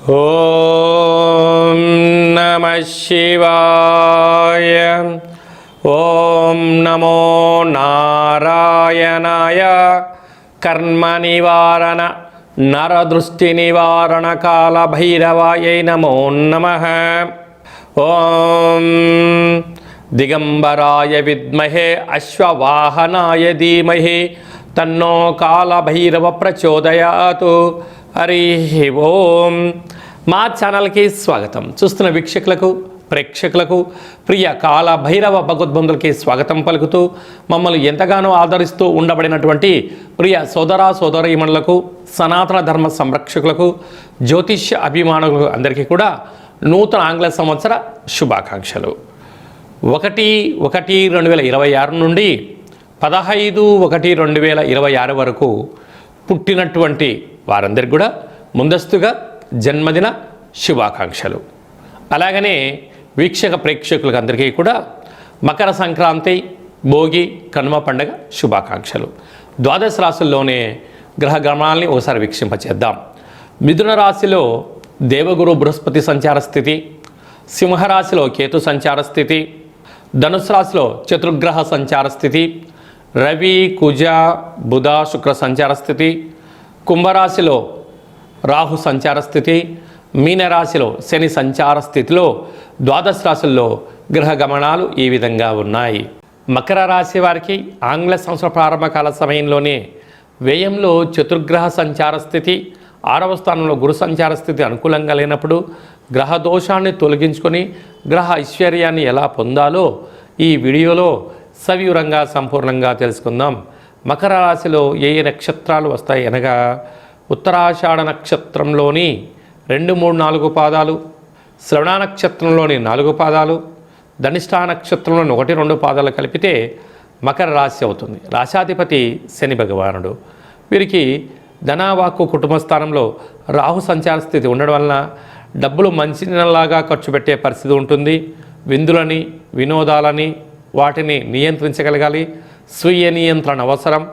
ఓం నమః శివాయ. ఓం నమో నారాయణాయ. కర్మ నివారణ నరదృష్టి నివారణ కాల భైరవాయై నమో నమః. ఓం దిగంబరాయ విద్మహే అశ్వవాహనాయ ధీమహి తన్నో కాల భైరవ ప్రచోదయాతు. హరి ఓం. మా ఛానల్కి స్వాగతం. చూస్తున్న వీక్షకులకు ప్రేక్షకులకు ప్రియ కాల భైరవ భగవద్బంధులకి స్వాగతం పలుకుతూ మమ్మల్ని ఎంతగానో ఆదరిస్తూ ఉండబడినటువంటి ప్రియ సోదర సోదరీమణులకు సనాతన ధర్మ సంరక్షకులకు జ్యోతిష్య అభిమానులకు అందరికీ కూడా నూతన ఆంగ్ల సంవత్సర శుభాకాంక్షలు. 1/1/2026 నుండి 15/1/2026 వరకు పుట్టినటువంటి వారందరికీ కూడా ముందస్తుగా జన్మదిన శుభాకాంక్షలు. అలాగనే వీక్షక ప్రేక్షకులకు అందరికీ కూడా మకర సంక్రాంతి, భోగి, కనుమ పండుగ శుభాకాంక్షలు. ద్వాదశ రాశుల్లోనే గ్రహ గమనాల్ని ఒకసారి వీక్షింపచేద్దాం. మిథున రాశిలో దేవగురు బృహస్పతి సంచార స్థితి, సింహరాశిలో కేతు సంచార స్థితి, ధనుసు రాశిలో చతుర్గ్రహ సంచార స్థితి, రవి, కుజ, బుధ, శుక్ర సంచార స్థితి, కుంభరాశిలో రాహు సంచార స్థితి, మీనరాశిలో శని సంచార స్థితిలో ద్వాదశ రాశుల్లో గ్రహ గమనాలు ఈ విధంగా ఉన్నాయి. మకర రాశి వారికి ఆంగ్ల సంవత్సర ప్రారంభకాల సమయంలోనే వ్యయంలో చతుర్గ్రహ సంచార స్థితి, 6వ స్థానంలో గురు సంచార స్థితి అనుకూలంగా లేనప్పుడు గ్రహ దోషాన్ని తొలగించుకొని గ్రహ ఐశ్వర్యాన్ని ఎలా పొందాలో ఈ వీడియోలో సవివరంగా సంపూర్ణంగా తెలుసుకుందాం. మకర రాశిలో ఏ నక్షత్రాలు వస్తాయి అనగా ఉత్తరాషాఢ నక్షత్రంలోని 2, 3, 4 పాదాలు, శ్రవణ నక్షత్రంలోని 4 పాదాలు, ధనిష్ఠా నక్షత్రంలోని 1, 2 పాదాలు కలిపితే మకర రాశి అవుతుంది. రాశాధిపతి శని భగవానుడు. వీరికి ధనవాక్కు కుటుంబ స్థానంలో రాహు సంచార స్థితి ఉండడం వలన డబ్బులు మంచినీళ్ళలాగా ఖర్చు పెట్టే పరిస్థితి ఉంటుంది. విందులని, వినోదాలని వాటిని నియంత్రించగలగాలి. స్వీయ నియంత్రణ అవసరం.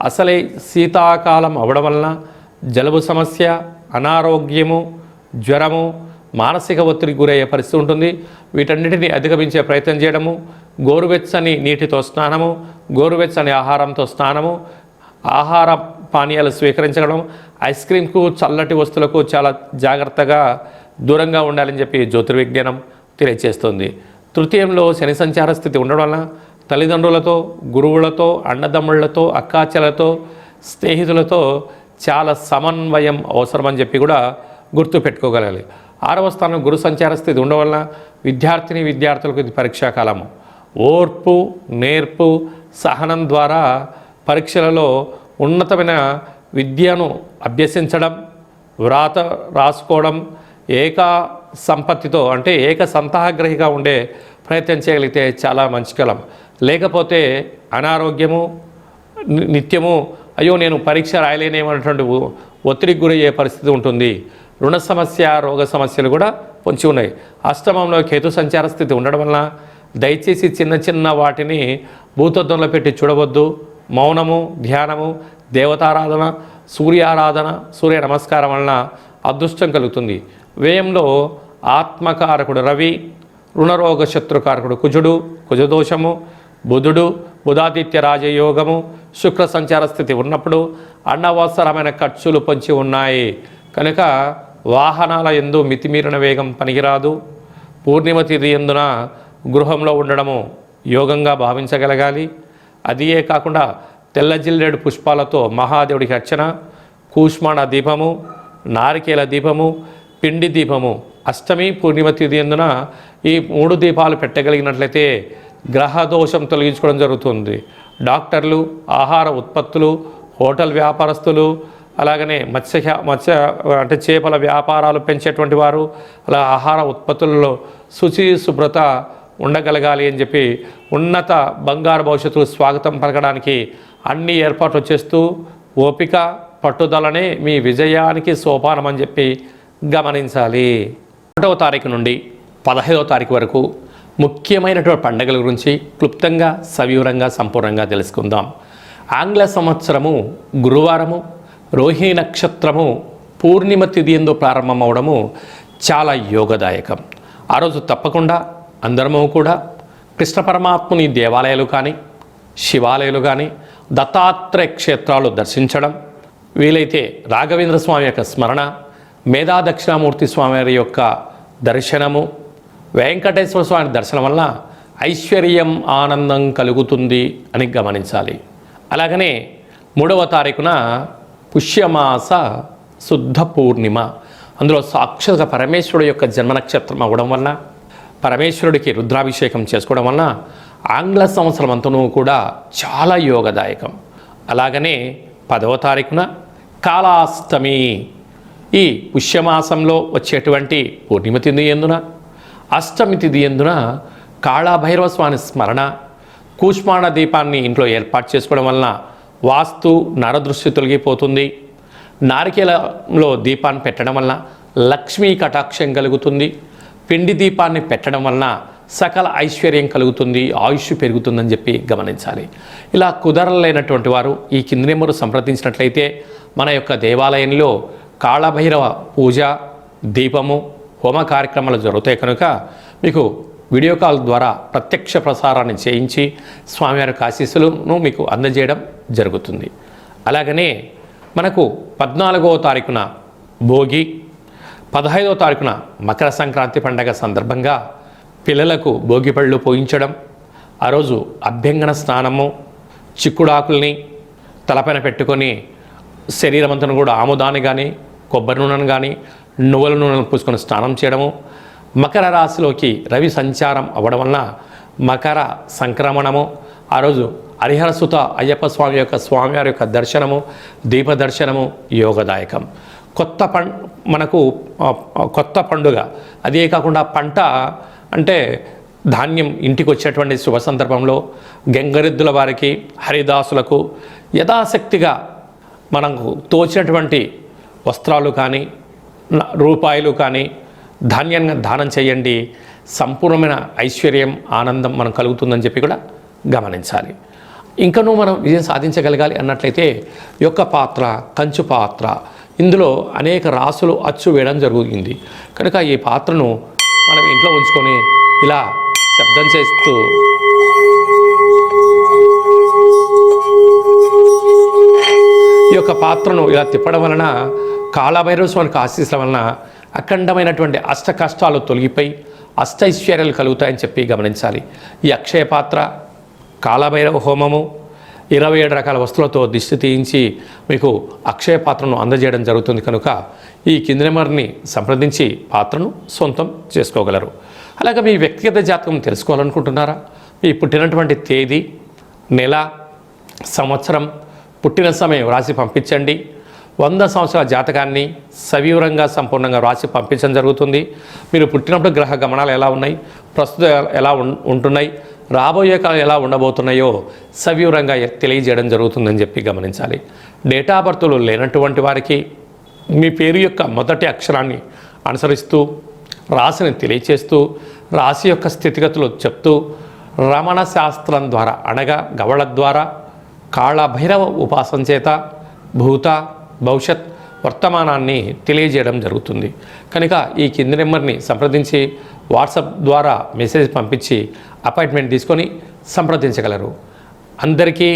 అసలే శీతాకాలం అవడం వలన జలుబు సమస్య, అనారోగ్యము, జ్వరము, మానసిక ఒత్తిడికి గురయ్యే పరిస్థితి ఉంటుంది. వీటన్నిటిని అధిగమించే ప్రయత్నం చేయడము, గోరువెచ్చని నీటితో స్నానము, గోరువెచ్చని ఆహారంతో స్నానము, ఆహార పానీయాలు స్వీకరించడం, ఐస్ క్రీమ్కు, చల్లటి వస్తువులకు చాలా జాగ్రత్తగా దూరంగా ఉండాలని చెప్పి జ్యోతిర్విజ్ఞానం తెలియజేస్తుంది. తృతీయంలో శని సంచార స్థితి ఉండడం వలన తల్లిదండ్రులతో, గురువులతో, అన్నదమ్ముళ్లతో, అక్కాచెలతో, స్నేహితులతో చాలా సమన్వయం అవసరమని చెప్పి కూడా గుర్తుపెట్టుకోగలగాలి. 6వ స్థానం గురు సంచార స్థితి ఉండడం వలన విద్యార్థులకు ఇది పరీక్షాకాలము. ఓర్పు, నేర్పు, సహనం ద్వారా పరీక్షలలో ఉన్నతమైన విద్యను అభ్యసించడం, వ్రాత రాసుకోవడం, ఏక సంపత్తితో అంటే ఏక సంతాగ్రహిగా ఉండే ప్రయత్నం చేయగలిగితే చాలా మంచి కాలం. లేకపోతే అనారోగ్యము, నిత్యము అయ్యో నేను పరీక్ష రాయలేనేమన్నటువంటి ఒత్తిడికి గురయ్యే పరిస్థితి ఉంటుంది. రుణ సమస్య, రోగ సమస్యలు కూడా పొంచి ఉన్నాయి. అష్టమంలో కేతు సంచార స్థితి ఉండడం వలన దయచేసి చిన్న చిన్న వాటిని భూతత్వంలో పెట్టి చూడవద్దు. మౌనము, ధ్యానము, దేవతారాధన, సూర్యారాధన, సూర్య నమస్కారం వలన అదృష్టం కలుగుతుంది. వ్యయంలో ఆత్మకారకుడు రవి, రుణరోగ శత్రుకారకుడు కుజుడు, కుజదోషము, బుధుడు, బుధాదిత్య రాజయోగము, శుక్ర సంచార స్థితి ఉన్నప్పుడు అనవసరమైన ఖర్చులు పొంచి ఉన్నాయి. కనుక వాహనాల యందు మితిమీరిన వేగం పనికిరాదు. పూర్ణిమ తిథి యందున గృహంలో ఉండడము యోగంగా భావించగలగాలి. అదియే కాకుండా తెల్ల జిల్లేడు పుష్పాలతో మహాదేవుడికి అర్చన, కూష్మాణ దీపము, నారికేల దీపము, పిండి దీపము అష్టమి, పూర్ణిమ తిథి యందున ఈ 3 దీపాలు పెట్టగలిగినట్లయితే గ్రహ దోషం తొలగించుకోవడం జరుగుతుంది. డాక్టర్లు, ఆహార ఉత్పత్తులు, హోటల్ వ్యాపారస్తులు, అలాగనే మత్స్య అంటే చేపల వ్యాపారాలు పెంచేటువంటి వారు అలా ఆహార ఉత్పత్తులలో శుచి శుభ్రత ఉండగలగాలి అని చెప్పి ఉన్నత బంగారు భవిష్యత్తుకు స్వాగతం పలకడానికి అన్ని ఏర్పాట్లు చేస్తూ ఓపిక, పట్టుదలనే మీ విజయానికి సోపానం అని చెప్పి గమనించాలి. 1వ తారీఖు నుండి 15వ తారీఖు వరకు ముఖ్యమైనటువంటి పండుగల గురించి క్లుప్తంగా సవివరంగా సంపూర్ణంగా తెలుసుకుందాం. ఆంగ్ల సంవత్సరము గురువారము, రోహిణి నక్షత్రము పూర్ణిమ తిథి ఎందు ప్రారంభమవడము చాలా యోగదాయకం. ఆ రోజు తప్పకుండా అందరము కూడా కృష్ణ పరమాత్ముని దేవాలయాలు కానీ, శివాలయాలు కానీ, దత్తాత్రేయ క్షేత్రాలు దర్శించడం, వీలైతే రాఘవేంద్ర స్వామి యొక్క స్మరణ, మేధా దక్షిణామూర్తి స్వామి వారి యొక్క దర్శనము, వెంకటేశ్వర స్వామి దర్శనం వల్ల ఐశ్వర్యం, ఆనందం కలుగుతుంది అని గమనించాలి. అలాగనే 3వ తారీఖున పుష్యమాస శుద్ధ పూర్ణిమ, అందులో సాక్షాత్గా పరమేశ్వరుడు యొక్క జన్మ నక్షత్రం అవ్వడం వలన, పరమేశ్వరుడికి రుద్రాభిషేకం చేసుకోవడం వలన ఆంగ్ల సంవత్సరం అంతనూ కూడా చాలా యోగదాయకం. అలాగనే 10వ తారీఖున కాళాష్టమి, ఈ పుష్యమాసంలో వచ్చేటువంటి పూర్ణిమ తిథి ఎందున, అష్టమి తిథి ఎందున కాళభైరవ స్వామి స్మరణ, కూష్మాండ దీపాన్ని ఇంట్లో ఏర్పాటు చేసుకోవడం వలన వాస్తు నరదృష్టి తొలగిపోతుంది. నారికేలంలో దీపాన్ని పెట్టడం వలన లక్ష్మీ కటాక్షం కలుగుతుంది. పిండి దీపాన్ని పెట్టడం వలన సకల ఐశ్వర్యం కలుగుతుంది, ఆయుష్ పెరుగుతుందని చెప్పి గమనించాలి. ఇలా కుదరలేనటువంటి వారు ఈ కింది నెంబరు సంప్రదించినట్లయితే మన యొక్క దేవాలయంలో కాళభైరవ పూజ, దీపము, హోమ కార్యక్రమాలు జరుగుతాయి కనుక మీకు వీడియో కాల్ ద్వారా ప్రత్యక్ష ప్రసారాన్ని చేయించి స్వామివారి ఆశీస్సులను మీకు అందజేయడం జరుగుతుంది. అలాగనే మనకు 14వ తారీఖున భోగి, 15వ తారీఖున మకర సంక్రాంతి పండగ సందర్భంగా పిల్లలకు భోగి పళ్ళు పోయించడం, ఆ రోజు అభ్యంగన స్నానము, చిక్కుడాకుల్ని తలపైన పెట్టుకొని శరీరమంతను కూడా ఆముదాన్ని కానీ, కొబ్బరి నూనెను కానీ, నువ్వుల నూనెను పూసుకొని స్నానం చేయడము, మకర రాశిలోకి రవి సంచారం అవ్వడం వలన మకర సంక్రమణము, ఆ రోజు హరిహరసుత అయ్యప్ప స్వామి యొక్క స్వామివారి యొక్క దర్శనము, దీప దర్శనము యోగదాయకం. మనకు కొత్త పండుగ, అదే కాకుండా పంట అంటే ధాన్యం ఇంటికి వచ్చేటువంటి శుభ సందర్భంలో గంగరెద్దుల వారికి, హరిదాసులకు యథాశక్తిగా మనకు తోచినటువంటి వస్త్రాలు కానీ, రూపాయలు కానీ ధాన్యంగా దానం చేయండి. సంపూర్ణమైన ఐశ్వర్యం, ఆనందం మనం కలుగుతుందని చెప్పి కూడా గమనించాలి. ఇంకనూ మనం విజయం సాధించగలగాలి అన్నట్లయితే ఈ యొక్క పాత్ర కంచు పాత్ర, ఇందులో అనేక రాసులు అచ్చు వేయడం జరుగుతుంది కనుక ఈ పాత్రను మనం ఇంట్లో ఉంచుకొని ఇలా శబ్దం చేస్తూ ఈ యొక్క పాత్రను ఇలా తిప్పడం వలన కాళభైరవ స్వామికి ఆశీస్సుల వలన అఖండమైనటువంటి అష్ట కష్టాలు తొలగిపోయి అష్టైశ్వర్యాలు కలుగుతాయని చెప్పి గమనించాలి. ఈ అక్షయ పాత్ర, కాళభైరవ హోమము, 27 రకాల వస్తువులతో దిష్టి తీయించి మీకు అక్షయ పాత్రను అందజేయడం జరుగుతుంది కనుక ఈ కింది నెంబర్ని సంప్రదించి పాత్రను సొంతం చేసుకోగలరు. అలాగే మీ వ్యక్తిగత జాతకం తెలుసుకోవాలనుకుంటున్నారా? మీ పుట్టినటువంటి తేదీ, నెల, సంవత్సరం, పుట్టిన సమయం రాసి పంపించండి. 100 సంవత్సరాల జాతకాన్ని సవివరంగా సంపూర్ణంగా రాసి పంపించడం జరుగుతుంది. మీరు పుట్టినప్పుడు గ్రహ గమనాలు ఎలా ఉన్నాయి, ప్రస్తుతం ఎలా ఉంటున్నాయి, రాబోయే కాలం ఎలా ఉండబోతున్నాయో సవివరంగా తెలియజేయడం జరుగుతుందని చెప్పి గమనించాలి. డేటా బర్త్లు లేనటువంటి వారికి మీ పేరు యొక్క మొదటి అక్షరాన్ని అనుసరిస్తూ రాశిని తెలియచేస్తూ రాశి యొక్క స్థితిగతులు చెప్తూ రమణ శాస్త్రం ద్వారా అనగా గవళ ద్వారా కాళభైరవ ఉపాసన చేత భూత, భవిష్యత్, వర్తమానాన్ని తెలియజేయడం జరుగుతుంది కనుక ఈ కింది నెంబర్ని సంప్రదించి వాట్సాప్ ద్వారా మెసేజ్ పంపించి అపాయింట్మెంట్ తీసుకొని సంప్రదించగలరు. అందరికీ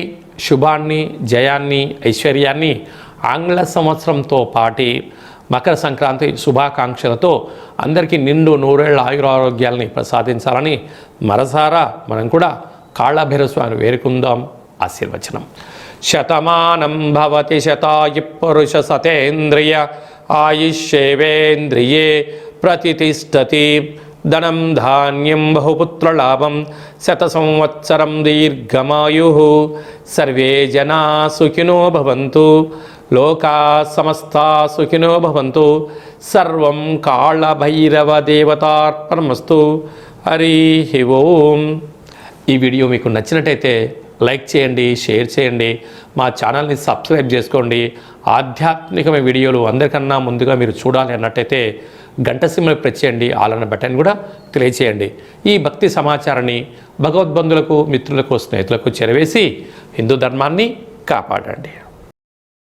శుభాన్ని, జయాన్ని, ఐశ్వర్యాన్ని ఆంగ్ల సంవత్సరంతో పాటి మకర సంక్రాంతి శుభాకాంక్షలతో అందరికీ నిండు నూరేళ్ల ఆయురారోగ్యాలని ప్రసాదించాలని మనసారా మనం కూడా కాళభైరవ స్వామిని వేరుకుందాం. ఆశీర్వచనం. శతమానం భవతి శతాయు పురుష సతేంద్రియ ఆయుష్యేవేంద్రియే ప్రతిష్టతి. ధనం ధాన్యం బహుపుత్రలాభం శత సంవత్సరం దీర్ఘమాయు. సర్వే జనా సుఖినో భవంతు. లోకా సమస్తా సుఖినో భవంతు. సర్వం కాళభైరవ దేవతార్పణమస్తు. హరి ఓం. ఈ వీడియో మీకు నచ్చినట్టయితే లైక్ చేయండి, షేర్ చేయండి, మా ఛానల్ని సబ్స్క్రైబ్ చేసుకోండి. ఆధ్యాత్మికమైన వీడియోలు అందరికన్నా ముందుగా మీరు చూడాలి అన్నట్టయితే గంట సింబల్ ప్రెస్ చేయండి, ఆల్ అన్న బటన్ కూడా తెలియచేయండి. ఈ భక్తి సమాచారాన్ని భగవద్బంధులకు, మిత్రులకు, స్నేహితులకు చేరవేసి హిందూ ధర్మాన్ని కాపాడండి.